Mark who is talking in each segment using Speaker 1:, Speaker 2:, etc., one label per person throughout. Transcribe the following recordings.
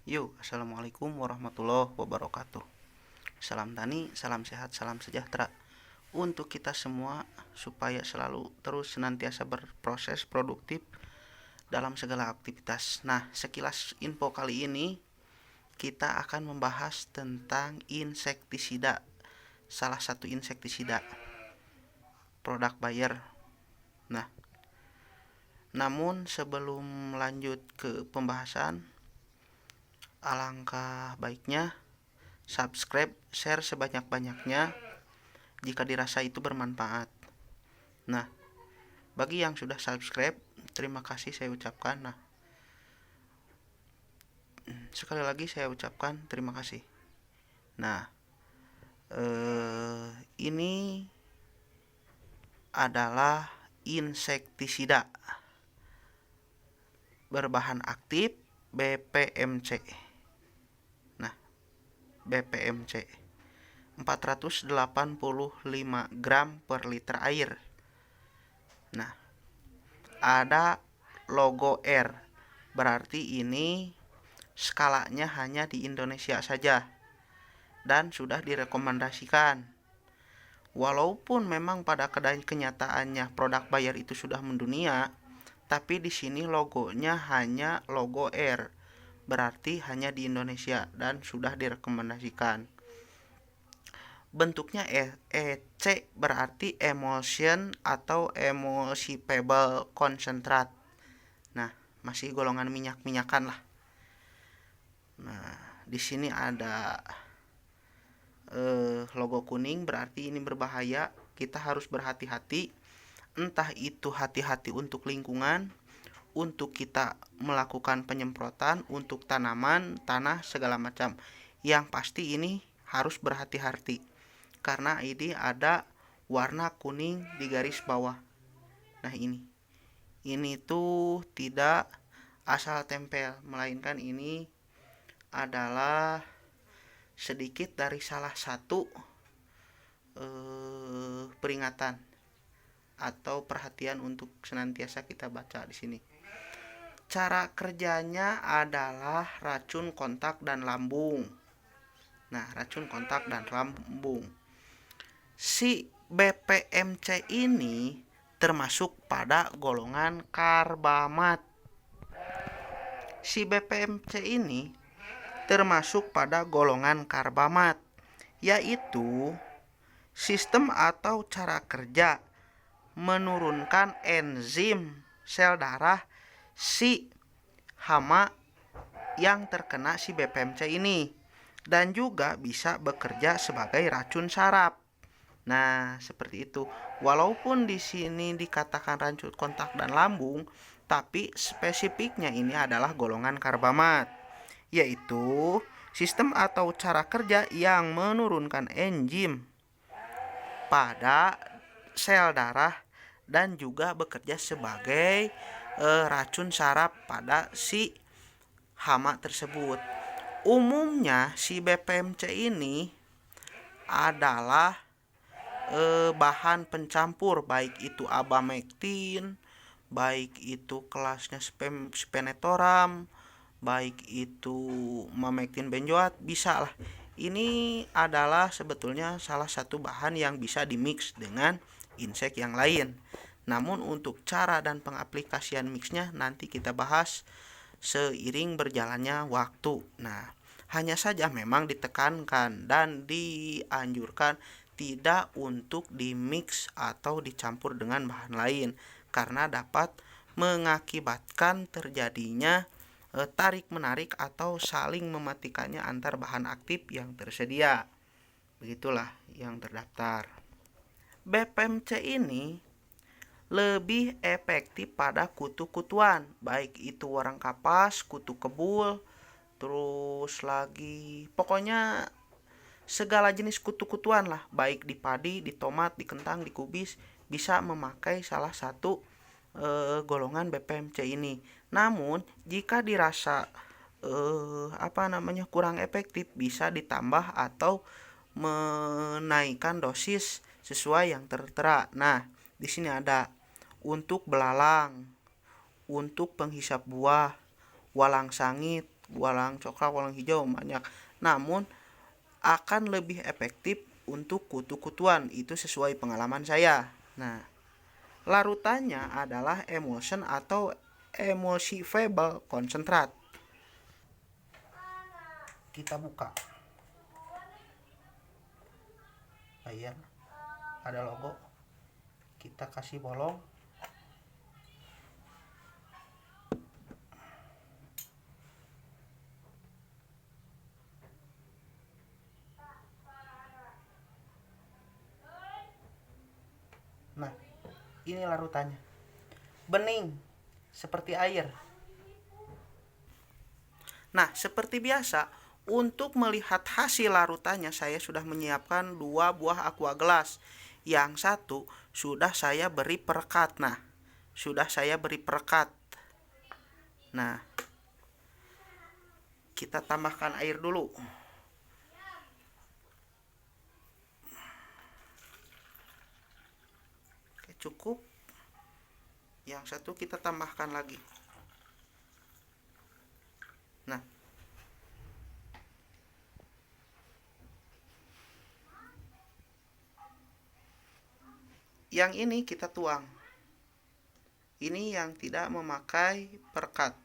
Speaker 1: Assalamualaikum warahmatullahi wabarakatuh. Salam tani, salam sehat, salam sejahtera untuk kita semua supaya selalu terus senantiasa berproses produktif dalam segala aktivitas. Nah, sekilas info kali ini kita akan membahas tentang insektisida. Salah satu insektisida produk Bayer. Nah, namun sebelum lanjut ke pembahasan, alangkah baiknya subscribe, share sebanyak-banyaknya jika dirasa itu bermanfaat. Nah, bagi yang sudah subscribe, terima kasih saya ucapkan. Nah, sekali lagi saya ucapkan terima kasih. Nah, ini adalah insektisida berbahan aktif BPMC. Nah, BPMC 485 gram per liter air. Nah, ada logo R, berarti ini skalanya hanya di Indonesia saja dan sudah direkomendasikan. Walaupun memang pada kenyataannya produk Bayer itu sudah mendunia, tapi di sini logonya hanya logo R, berarti hanya di Indonesia dan sudah direkomendasikan. Bentuknya EC berarti emulsion atau emulsifiable concentrate. Nah, masih golongan minyak-minyakan lah. Nah, di sini ada logo kuning, berarti ini berbahaya. Kita harus berhati-hati. Entah itu hati-hati untuk lingkungan, untuk kita melakukan penyemprotan, untuk tanaman, tanah, segala macam. Yang pasti ini harus berhati-hati, karena ini ada warna kuning di garis bawah. Nah, ini tuh tidak asal tempel, melainkan ini adalah sedikit dari salah satu peringatan atau perhatian untuk senantiasa kita baca di sini. Cara kerjanya adalah racun kontak dan lambung. Nah, racun kontak dan lambung. Si BPMC ini termasuk pada golongan karbamat. Si BPMC ini termasuk pada golongan karbamat, yaitu sistem atau cara kerja menurunkan enzim sel darah si hama yang terkena si BPMC ini, dan juga bisa bekerja sebagai racun saraf. Nah, seperti itu. Walaupun di sini dikatakan racun kontak dan lambung, tapi spesifiknya ini adalah golongan karbamat, yaitu sistem atau cara kerja yang menurunkan enzim pada sel darah dan juga bekerja sebagai racun saraf pada si hama tersebut. Umumnya si BPMC ini adalah bahan pencampur, baik itu abamectin, baik itu kelasnya spinosaurum, baik itu mamectin benzoat, bisa lah. Ini adalah sebetulnya salah satu bahan yang bisa dimix dengan insek yang lain. Namun untuk cara dan pengaplikasian mixnya nanti kita bahas seiring berjalannya waktu. Nah, hanya saja memang ditekankan dan dianjurkan tidak untuk dimix atau dicampur dengan bahan lain, karena dapat mengakibatkan terjadinya tarik-menarik atau saling mematikannya antar bahan aktif yang tersedia. Begitulah yang terdaftar. BPMC ini lebih efektif pada kutu-kutuan, baik itu warang kapas, kutu kebul, terus lagi pokoknya segala jenis kutu-kutuan lah, baik di padi, di tomat, di kentang, di kubis, bisa memakai salah satu golongan BPMC ini. Namun jika dirasa kurang efektif, bisa ditambah atau menaikkan dosis sesuai yang tertera. Nah, di sini ada untuk belalang, untuk penghisap buah, walang sangit, walang coklat, walang hijau banyak. Namun akan lebih efektif untuk kutu-kutuan, itu sesuai pengalaman saya. Nah, larutannya adalah emulsion atau emulsifiable konsentrat. Kita buka. Layar ada logo. Kita kasih bolong. Nah, ini larutannya. Bening seperti air. Nah, seperti biasa, untuk melihat hasil larutannya saya sudah menyiapkan 2 buah aqua gelas. Yang satu sudah saya beri perekat. Nah, sudah saya beri perekat. Nah, kita tambahkan air dulu. Oke, cukup. Yang satu kita tambahkan lagi. Nah, yang ini kita tuang. Ini yang tidak memakai perekat.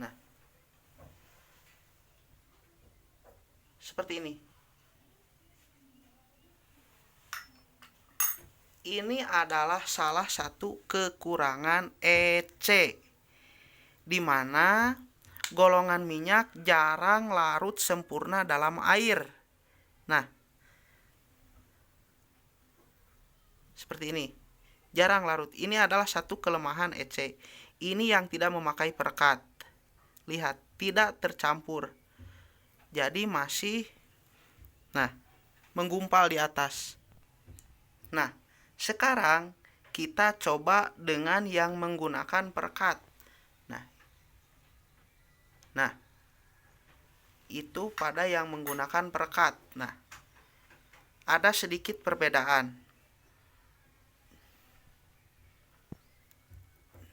Speaker 1: Nah, seperti ini. Ini adalah salah satu kekurangan EC, di mana golongan minyak jarang larut sempurna dalam air. Nah, seperti ini, jarang larut. Ini adalah satu kelemahan EC. Ini yang tidak memakai perekat. Lihat, tidak tercampur. Jadi masih, nah, menggumpal di atas. Nah, sekarang kita coba dengan yang menggunakan perekat. Nah, itu pada yang menggunakan perekat. Nah, ada sedikit perbedaan.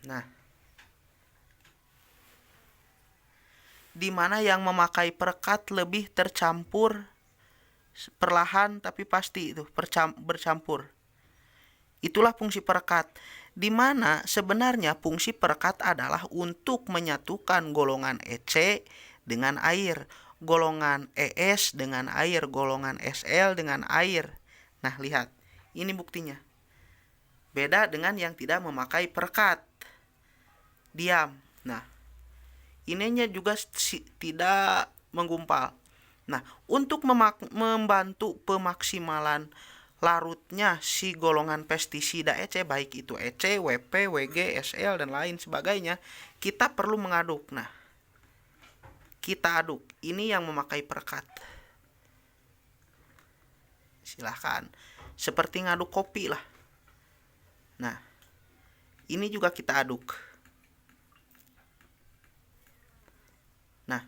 Speaker 1: Nah, di mana yang memakai perekat lebih tercampur perlahan tapi pasti itu bercampur. Itulah fungsi perekat, di mana sebenarnya fungsi perekat adalah untuk menyatukan golongan EC dengan air, golongan ES dengan air, golongan SL dengan air. Nah, lihat, ini buktinya. Beda dengan yang tidak memakai perekat. Diam. Nah, ininya juga tidak menggumpal. Nah, untuk membantu pemaksimalan larutnya si golongan pestisida EC, baik itu EC, WP, WG, SL, dan lain sebagainya, kita perlu mengaduk. Nah, kita aduk. Ini yang memakai perekat. Silahkan. Seperti ngaduk kopi lah. Nah, ini juga kita aduk. Nah,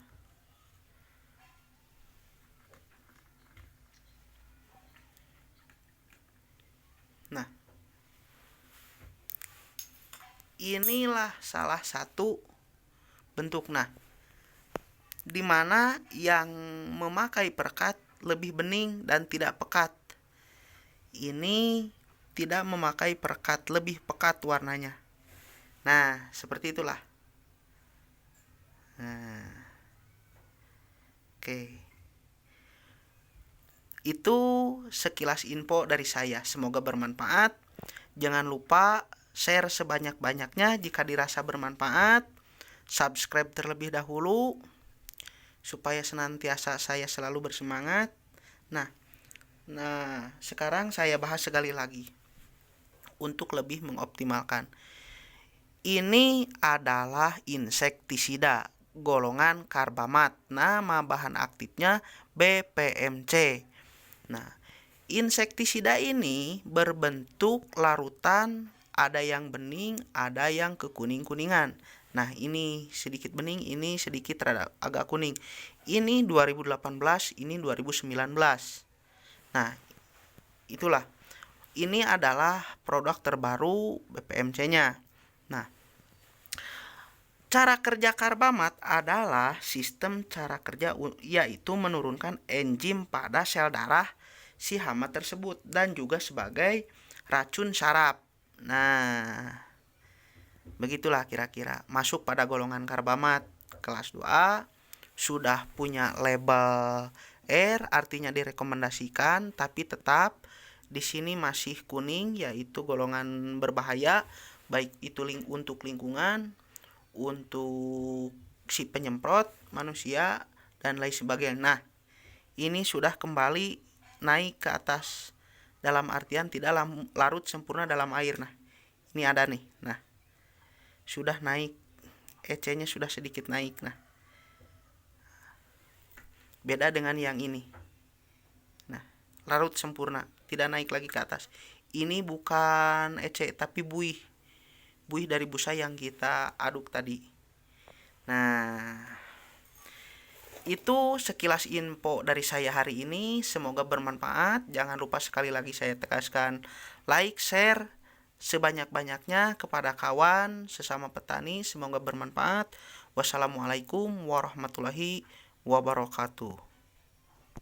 Speaker 1: inilah salah satu bentuk. Nah, di mana yang memakai perekat lebih bening dan tidak pekat. Ini tidak memakai perekat, lebih pekat warnanya. Nah, seperti itulah. Nah, oke. Itu sekilas info dari saya. Semoga bermanfaat. Jangan lupa share sebanyak-banyaknya jika dirasa bermanfaat. Subscribe terlebih dahulu supaya senantiasa saya selalu bersemangat. Nah, sekarang saya bahas sekali lagi untuk lebih mengoptimalkan. Ini adalah insektisida golongan karbamat. Nama bahan aktifnya BPMC. Nah, insektisida ini berbentuk larutan, ada yang bening, ada yang kekuning-kuningan. Nah, ini sedikit bening, ini sedikit agak kuning. Ini 2018, ini 2019. Nah, itulah. Ini adalah produk terbaru BPMC-nya. Nah, Cara kerja karbamat adalah sistem cara kerja yaitu menurunkan enzim pada sel darah si hama tersebut dan juga sebagai racun saraf. Nah, begitulah kira-kira masuk pada golongan karbamat. Kelas 2A sudah punya label R, artinya direkomendasikan, tapi tetap di sini masih kuning, yaitu golongan berbahaya, baik itu untuk lingkungan, untuk si penyemprot, manusia, dan lain sebagainya. Nah, ini sudah kembali naik ke atas, dalam artian tidak larut sempurna dalam air. Nah, ini ada nih. Nah, sudah naik, EC-nya sudah sedikit naik. Nah, beda dengan yang ini. Nah, larut sempurna, tidak naik lagi ke atas. Ini bukan EC tapi buih dari busa yang kita aduk tadi. Nah, itu sekilas info dari saya hari ini. Semoga bermanfaat. Jangan lupa sekali lagi saya tegaskan, like, share sebanyak-banyaknya kepada kawan sesama petani. Semoga bermanfaat. Wassalamualaikum warahmatullahi wabarakatuh.